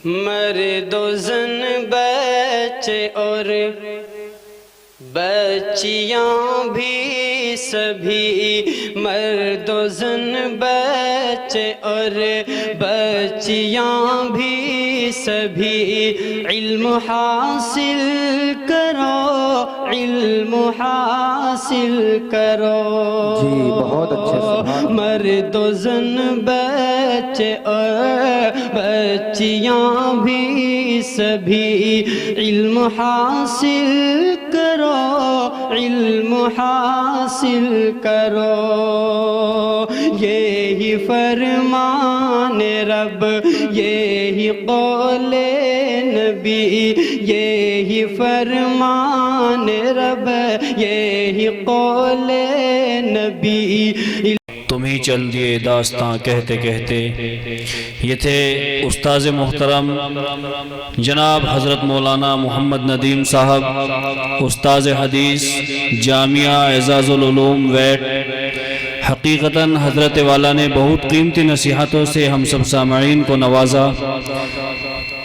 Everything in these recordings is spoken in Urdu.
مرد و زن بچے اور بچیاں بھی سبھی، مرد و زن بچے اور بچیاں بھی سبھی، علم حاصل کرو، علم حاصل کرو۔ جی بہت اچھے، سبحان اللہ۔ مرد و زن بچے اور بچیاں بھی سبھی، علم حاصل کرو، علم حاصل کرو۔ یہی فرمان رب، یہی قول نبی، یہی فرمان رب، یہی قول نبی۔ تم ہی چل دیے داستاں کہتے کہتے، یہ تھے استاذ محترم جناب حضرت مولانا محمد ندیم صاحب، استاذ حدیث جامعہ اعزاز العلوم ویٹ۔ حقیقتاً حضرت والا نے بہت قیمتی نصیحتوں سے ہم سب سامعین کو نوازا۔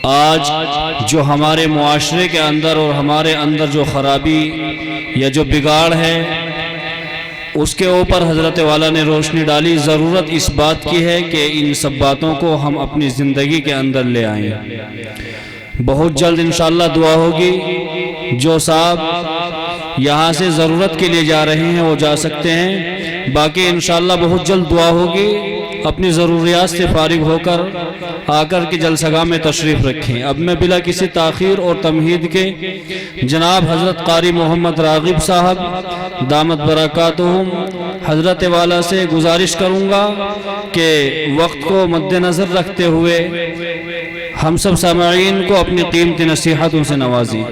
آج جو ہمارے معاشرے کے اندر اور ہمارے اندر جو خرابی یا جو بگاڑ ہے، اس کے اوپر حضرت والا نے روشنی ڈالی۔ ضرورت اس بات کی ہے کہ ان سب باتوں کو ہم اپنی زندگی کے اندر لے آئیں۔ بہت جلد انشاءاللہ دعا ہوگی۔ جو صاحب یہاں سے ضرورت کے لیے جا رہے ہیں وہ جا سکتے ہیں، باقی انشاءاللہ بہت جلد دعا ہوگی۔ اپنی ضروریات سے فارغ ہو کر آ کر کے جلسہ گاہ میں تشریف رکھیں۔ اب میں بلا کسی تاخیر اور تمہید کے جناب حضرت قاری محمد راغب صاحب دامت برکاتہم حضرت والا سے گزارش کروں گا کہ وقت کو مد نظر رکھتے ہوئے ہم سب سامعین کو اپنی قیمتی نصیحتوں سے نوازیں۔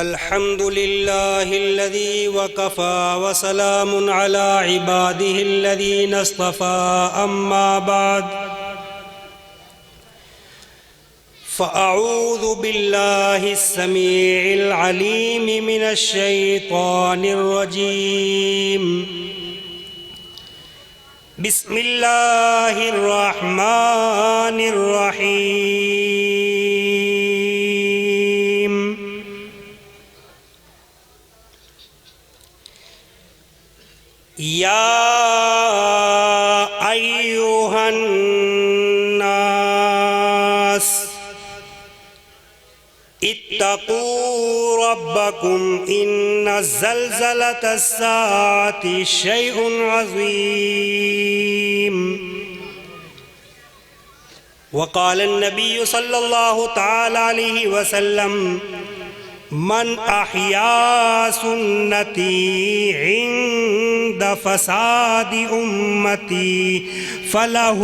الحمد لله الذي وكفى وسلام على عباده الذين اصطفى، أما بعد فأعوذ بالله السميع العليم من الشيطان الرجيم، بسم الله الرحمن الرحيم۔ یا ایہا الناس اتقوا ربکم ان زلزلۃ الساعۃ شیء عظیم۔ وقال النبی صلی اللہ تعالی علیہ وسلم، من احیا سنتی عند فساد امتی فلہ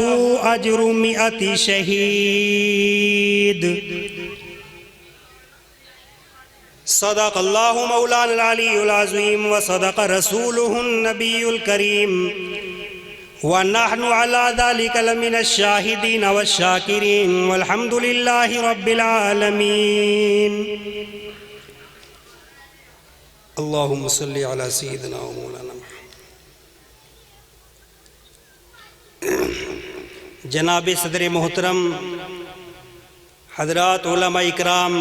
اجر 100 شہید۔ صدق اللہ مولانا العلی العظیم وصدق رسولہ النبی الکریم، ونحن على ذلك لمن الشاہدین والشاکرین، والحمد للہ رب العالمین۔ اللہم صلی علی سیدنا و مولانا محمد۔ جناب صدر محترم، حضرات علماء اکرام،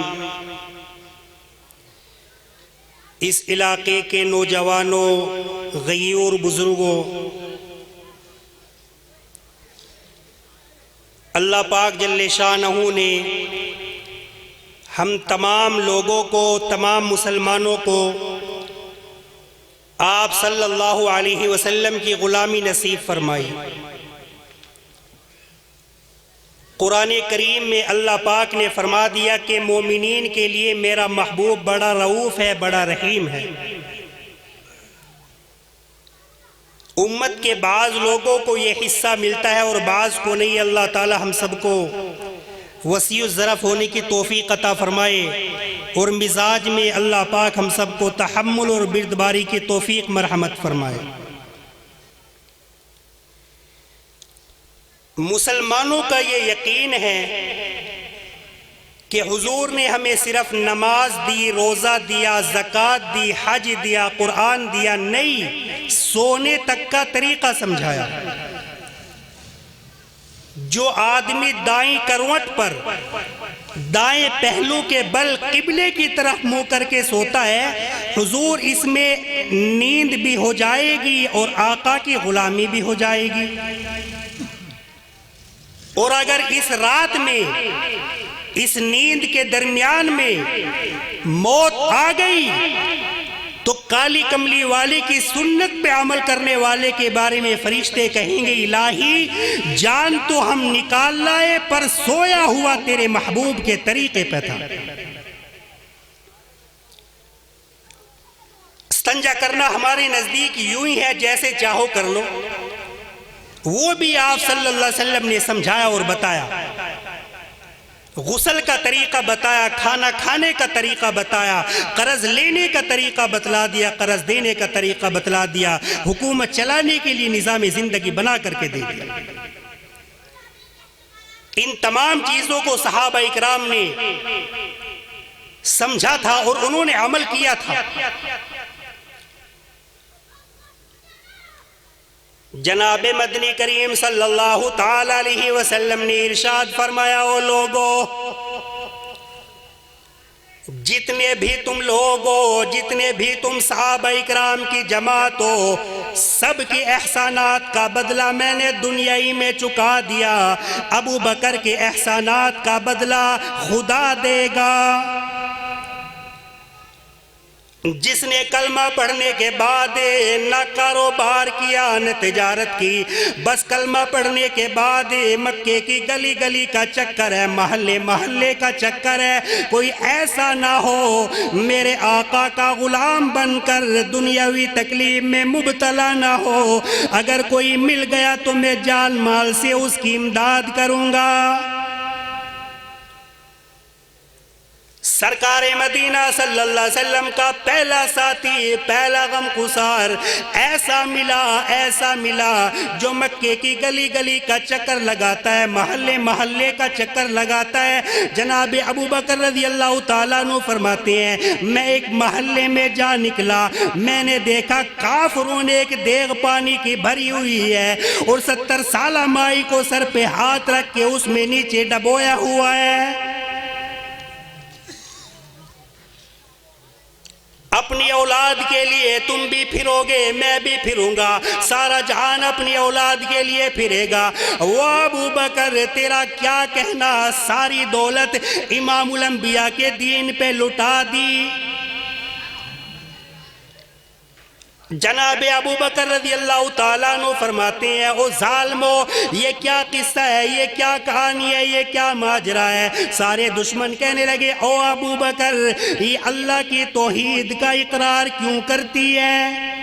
اس علاقے کے نوجوانوں، غیور بزرگوں، اللہ پاک جل شانہ نے ہم تمام لوگوں کو، تمام مسلمانوں کو آپ صلی اللہ علیہ وسلم کی غلامی نصیب فرمائی۔ قرآن کریم میں اللہ پاک نے فرما دیا کہ مومنین کے لیے میرا محبوب بڑا رؤوف ہے، بڑا رحیم ہے۔ امت کے بعض لوگوں کو یہ حصہ ملتا ہے اور بعض کو نہیں۔ اللہ تعالی ہم سب کو وسیع الظرف ہونے کی توفیق عطا فرمائے، اور مزاج میں اللہ پاک ہم سب کو تحمل اور بردباری کی توفیق مرحمت فرمائے۔ مسلمانوں کا یہ یقین ہے کہ حضور نے ہمیں صرف نماز دی، روزہ دیا، زکوٰۃ دی، حج دیا، قرآن دیا نہیں، سونے تک کا طریقہ سمجھایا۔ جو آدمی دائیں کروٹ پر دائیں پہلو کے بل قبلے کی طرف منہ کر کے سوتا ہے، حضور اس میں نیند بھی ہو جائے گی اور آقا کی غلامی بھی ہو جائے گی۔ اور اگر اس رات میں، اس نیند کے درمیان میں موت آ گئی تو کالی کملی والے کی سنت پہ عمل کرنے والے کے بارے میں فرشتے کہیں گے الہی جان تو ہم نکال لائے پر سویا ہوا تیرے محبوب کے طریقے پہ تھا۔ استنجا کرنا ہمارے نزدیک یوں ہی ہے جیسے چاہو کر لو، وہ بھی آپ صلی اللہ علیہ وسلم نے سمجھایا اور بتایا۔ غسل کا طریقہ بتایا، کھانا کھانے کا طریقہ بتایا، قرض لینے کا طریقہ بتلا دیا، قرض دینے کا طریقہ بتلا دیا، حکومت چلانے کے لیے نظام زندگی بنا کر کے دے دیا۔ ان تمام چیزوں کو صحابہ اکرام نے سمجھا تھا اور انہوں نے عمل کیا تھا۔ جناب مدنی کریم صلی اللہ تعالی علیہ وسلم نے ارشاد فرمایا، او لوگو جتنے بھی تم لوگ ہو، جتنے بھی تم صحابہ اکرام کی جماعت ہو، سب کے احسانات کا بدلہ میں نے دنیائی میں چکا دیا، ابو بکر کے احسانات کا بدلہ خدا دے گا۔ جس نے کلمہ پڑھنے کے بعد نہ کاروبار کیا نہ تجارت کی، بس کلمہ پڑھنے کے بعد مکے کی گلی گلی کا چکر ہے، محلے محلے کا چکر ہے، کوئی ایسا نہ ہو میرے آقا کا غلام بن کر دنیاوی تکلیف میں مبتلا نہ ہو۔ اگر کوئی مل گیا تو میں جان مال سے اس کی امداد کروں گا۔ سرکار مدینہ صلی اللہ علیہ وسلم کا پہلا ساتھی، پہلا غم گسار ایسا ملا جو مکے کی گلی گلی کا چکر لگاتا ہے، محلے محلے کا چکر لگاتا ہے۔ جناب ابو بکر رضی اللہ تعالیٰ عنہ فرماتے ہیں میں ایک محلے میں جا نکلا، میں نے دیکھا کافروں نے ایک دیگ پانی کی بھری ہوئی ہے اور 70 سالہ مائی کو سر پہ ہاتھ رکھ کے اس میں نیچے ڈبویا ہوا ہے۔ اپنی اولاد کے لیے تم بھی پھرو گے، میں بھی پھروں گا، سارا جہان اپنی اولاد کے لیے پھرے گا۔ وہ ابو بکر تیرا کیا کہنا، ساری دولت امام الانبیاء کے دین پہ لٹا دی۔ جناب ابو بکر رضی اللہ تعالیٰ عنہ فرماتے ہیں او ظالمو یہ کیا قصہ ہے، یہ کیا کہانی ہے، یہ کیا ماجرا ہے۔ سارے دشمن کہنے لگے او ابو بکر یہ اللہ کی توحید کا اقرار کیوں کرتی ہے؟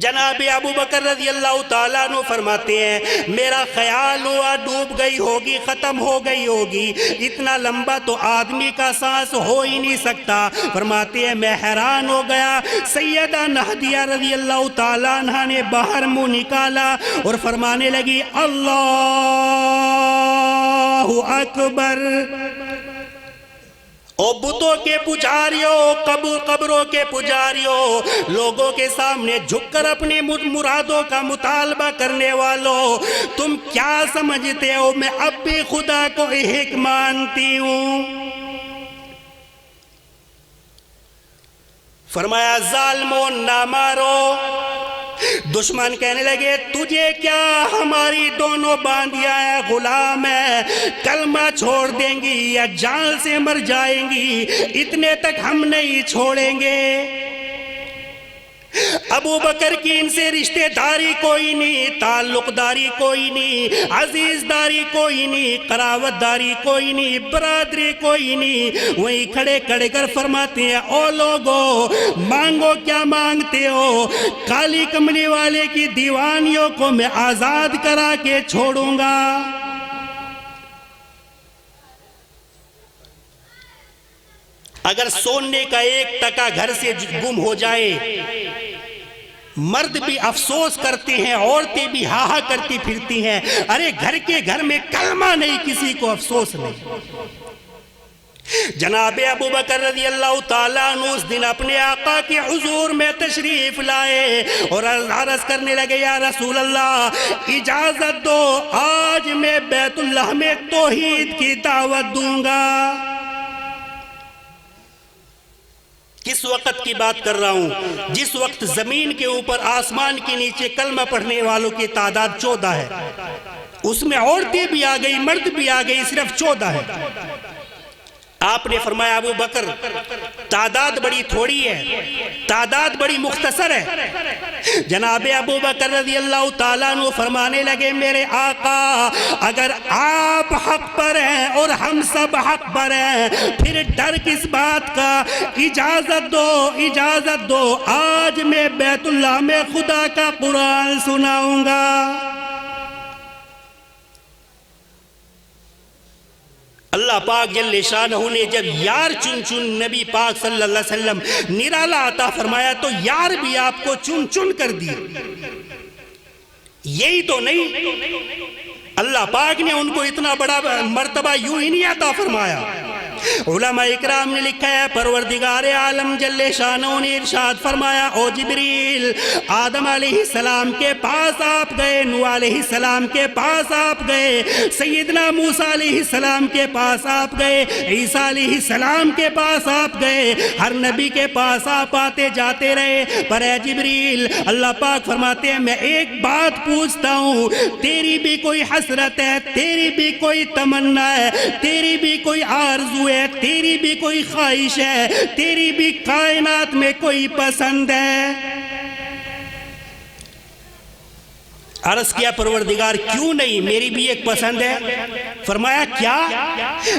جناب ابو بکر رضی اللہ تعالیٰ عنہ فرماتے ہیں میرا خیال ہوا ڈوب گئی ہوگی، ختم ہو گئی ہوگی، اتنا لمبا تو آدمی کا سانس ہو ہی نہیں سکتا۔ فرماتے ہیں میں حیران ہو گیا، سیدہ نہدیہ رضی اللہ تعالیٰ عنہ نے باہر منہ نکالا اور فرمانے لگی اللہ اکبر۔ او بتوں کے پجاریوں، قبروں کے پجاریوں، لوگوں کے سامنے جھک کر اپنی مرادوں کا مطالبہ کرنے والوں، تم کیا سمجھتے ہو میں اب بھی خدا کو ایک مانتی ہوں؟ فرمایا ظالموں نہ مارو۔ دشمن کہنے لگے تجھے کیا، ہماری دونوں باندیاں ہیں، غلام ہیں، کلمہ چھوڑ دیں گی یا جان سے مر جائیں گی، اتنے تک ہم نہیں چھوڑیں گے۔ ابو بکر کی ان سے رشتہ داری کوئی نہیں، تعلق داری کوئی نہیں، عزیز داری کوئی نہیں، قرابت داری کوئی نہیں، برادری کوئی نہیں۔ وہیں کھڑے کھڑے کر فرماتے ہیں او لوگو مانگو کیا مانگتے ہو، کالی کملی والے کی دیوانیوں کو میں آزاد کرا کے چھوڑوں گا۔ اگر سونے کا 1 ٹکا گھر سے گم ہو جائے، مرد بھی افسوس کرتے ہیں، عورتیں بھی ہا ہا کرتی پھرتی ہیں، ارے گھر کے گھر میں کلمہ نہیں، کسی کو افسوس نہیں۔ جناب ابو بکر رضی اللہ تعالیٰ عنہ اس دن اپنے آقا کے حضور میں تشریف لائے اور عرض کرنے لگے، یا رسول اللہ اجازت دو، آج میں بیت اللہ میں توحید کی دعوت دوں گا۔ کس وقت کی بات کر رہا ہوں؟ جس وقت زمین کے اوپر آسمان کے نیچے کلمہ پڑھنے والوں کی تعداد 14 ہے، اس میں عورتیں بھی آ گئی، مرد بھی آ گئی، صرف 14 ہے۔ آپ نے فرمایا ابو بکر تعداد بڑی تھوڑی ہے، تعداد بڑی مختصر ہے۔ جناب ابو بکر رضی اللہ تعالیٰ عنہ فرمانے لگے، میرے آقا اگر آپ حق پر ہیں اور ہم سب حق پر ہیں، پھر ڈر کس بات کا؟ اجازت دو، اجازت دو، آج میں بیت اللہ میں خدا کا قرآن سناؤں گا۔ اللہ پاک جل شانہ نے جب یار چن چن نبی پاک صلی اللہ علیہ وسلم نرالا عطا فرمایا تو یار بھی آپ کو چن چن کر دی۔ یہی تو نہیں، اللہ پاک نے ان کو اتنا بڑا مرتبہ یوں ہی نہیں عطا فرمایا۔ علماء اکرام نے لکھا ہے پروردگار عالم جل شانہ نے ارشاد فرمایا، او جبریل آدم علیہ السلام کے پاس آپ گئے، نوح علیہ السلام کے پاس آپ گئے، سیدنا موسیٰ علیہ السلام کے پاس آپ گئے، عیسیٰ علیہ السلام کے پاس آپ گئے، ہر نبی کے پاس آپ آتے جاتے رہے، پر اے جبریل اللہ پاک فرماتے ہیں میں ایک بات پوچھتا ہوں، تیری بھی کوئی حسرت ہے، تیری بھی کوئی تمنا ہے، تیری بھی کوئی آرزو ہے، تیری بھی کوئی خواہش ہے، تیری بھی کائنات میں کوئی پسند ہے؟ عرض کیا پروردگار کیوں نہیں، میری بھی ایک پسند ہے۔ فرمایا کیا؟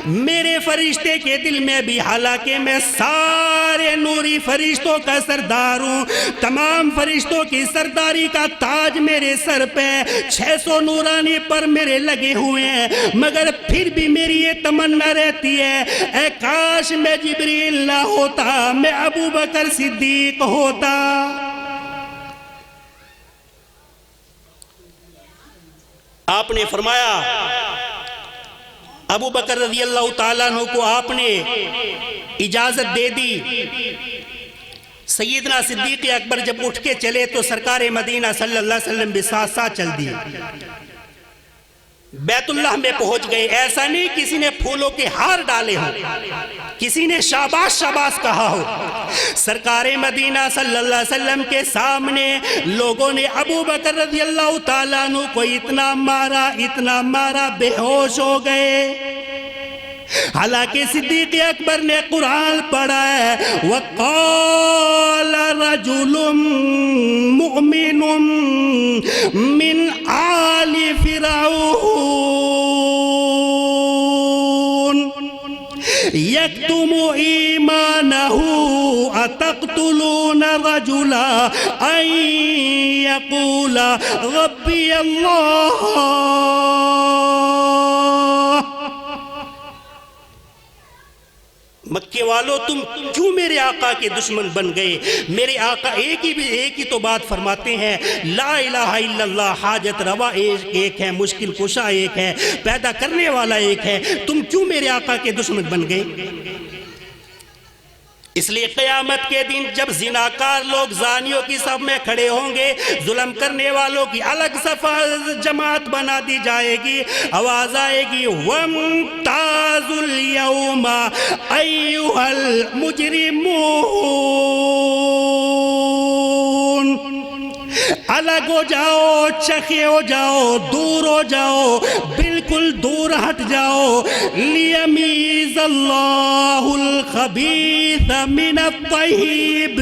میرے فرشتے کے دل میں بھی، حالانکہ میں سارے نوری فرشتوں کا سردار ہوں، تمام فرشتوں کی سرداری کا تاج میرے سر پہ، 600 نورانی پر میرے لگے ہوئے ہیں، مگر پھر بھی میری یہ تمنا رہتی ہے، اے کاش میں جبریل نہ ہوتا، میں ابو بکر صدیق ہوتا۔ آپ نے فرمایا ابو بکر رضی اللہ تعالیٰ عنہ کو آپ نے اجازت دے دی۔ سیدنا صدیق اکبر جب اٹھ کے چلے تو سرکار مدینہ صلی اللہ علیہ وسلم بھی ساتھ ساتھ چل دیے، بیت اللہ میں پہنچ گئے۔ ایسا نہیں کسی نے پھولوں کے ہار ڈالے ہوں، کسی نے شاباش شاباش کہا ہو، سرکار مدینہ صلی اللہ علیہ وسلم کے سامنے لوگوں نے ابو بکر رضی اللہ تعالیٰ عنہ کو اتنا مارا بے ہوش ہو گئے۔ حالانکہ صدیق اکبر نے قرآن پڑھا ہے، وَقَالَ رَجُلٌ مُؤْمِنٌ مِّنْ آلِ فِرْعَوْنَ يَكْتُمُ إِيمَانَهُ أَتَقْتُلُونَ رَجُلًا أَن يَقُولَ رَبِّيَ اللَّهُ۔ مکے والو تم کیوں میرے آقا کے دشمن بن گئے؟ میرے آقا ایک ہی تو بات فرماتے ہیں، لا الہ الا اللہ، حاجت روا ایک ہے، مشکل کشا ایک ہے، پیدا کرنے والا ایک ہے، تم کیوں میرے آقا کے دشمن بن گئے؟ اس لیے قیامت کے دن جب زناکار لوگ زانیوں کی صف میں کھڑے ہوں گے، ظلم کرنے والوں کی الگ صفحہ جماعت بنا دی جائے گی، آواز آئے گی وَامْتَازُوا الْيَوْمَ أَيُّهَا الْمُجْرِمُونَ، الگ ہو جاؤ، چکھے ہو جاؤ، دور ہو جاؤ، بالکل دور ہٹ جاؤ۔ لِيَمِيزَ اللَّهُ الْخَبِيثَ مِنَ الطَّيِّبِ،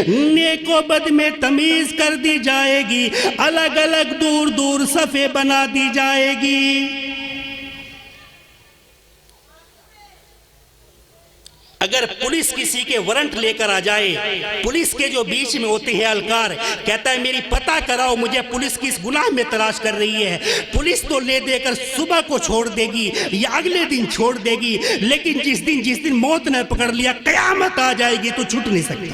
نیک و بد میں تمیز کر دی جائے گی، الگ الگ دور دور صفیں بنا دی جائے گی۔ اگر پولیس کسی کے وارنٹ لے کر آ جائے، پولیس کے جو بیچ میں ہوتے ہیں اہلکار، کہتا ہے میری پتہ کراؤ، مجھے پولیس کس گناہ میں تلاش کر رہی ہے، پولیس تو لے دے کر صبح کو چھوڑ دے گی یا اگلے دن چھوڑ دے گی، لیکن جس دن موت نے پکڑ لیا، قیامت آ جائے گی تو چھوٹ نہیں سکتا۔